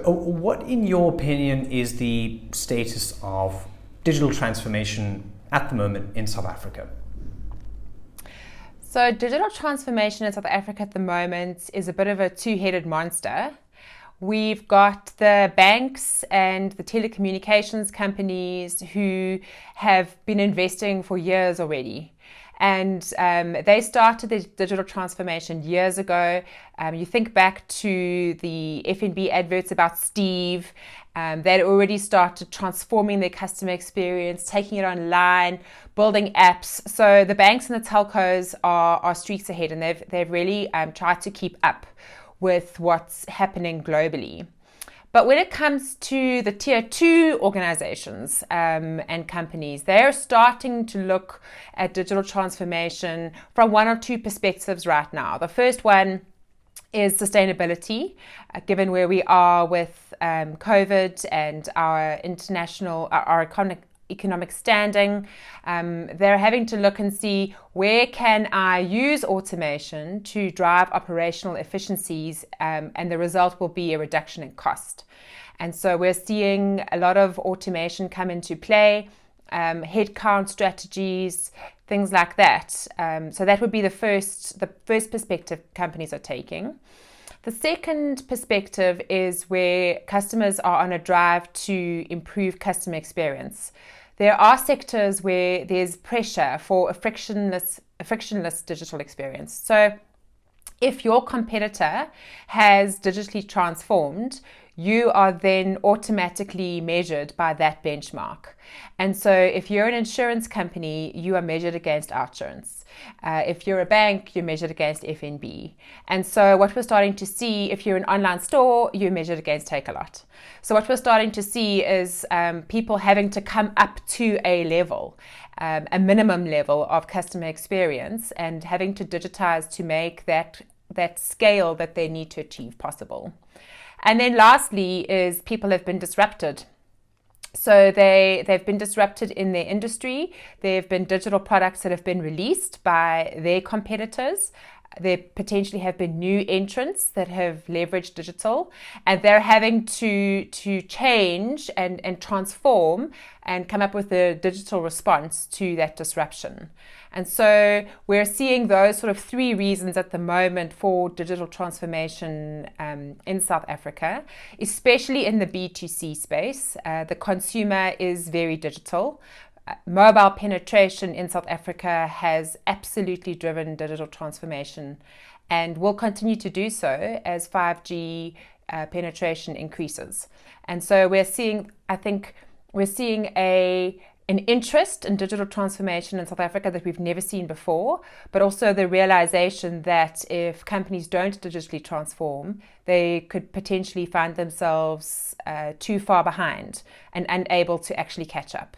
What, in your opinion, is the status of digital transformation at the moment in South Africa? So digital transformation in South Africa at the moment is a bit of a two-headed monster. We've got the banks and the telecommunications companies who have been investing for years already. And they started the digital transformation years ago. You think back to the FNB adverts about Steve. They'd already started transforming their customer experience, taking it online, building apps. So the banks and the telcos are streets ahead, and they've really tried to keep up with what's happening globally. But when it comes to the tier 2 organizations and companies, they're starting to look at digital transformation from one or two perspectives right now. The first one is sustainability, given where we are with COVID and our economic standing. They're having to look and see, where can I use automation to drive operational efficiencies, and the result will be a reduction in cost. And so we're seeing a lot of automation come into play, headcount strategies, things like that. So that would be the first perspective companies are taking. The second perspective is where customers are on a drive to improve customer experience. There are sectors where there's pressure for a frictionless digital experience. So if your competitor has digitally transformed, you are then automatically measured by that benchmark. And so if you're an insurance company, you are measured against OUTsurance. If you're a bank, you're measured against FNB. And so what we're starting to see, if you're an online store, you're measured against Takealot. So what we're starting to see is people having to come up to a level, a minimum level of customer experience, and having to digitize to make that scale that they need to achieve possible. And then lastly is people have been disrupted. So they've been disrupted in their industry. There have been digital products that have been released by their competitors. There potentially have been new entrants that have leveraged digital, and they're having to change and transform and come up with a digital response to that disruption. And so we're seeing those sort of three reasons at the moment for digital transformation in South Africa, especially in the B2C space. The consumer is very digital. Mobile penetration in South Africa has absolutely driven digital transformation and will continue to do so as 5G penetration increases. And so we're seeing an interest in digital transformation in South Africa that we've never seen before, but also the realization that if companies don't digitally transform, they could potentially find themselves too far behind and unable to actually catch up.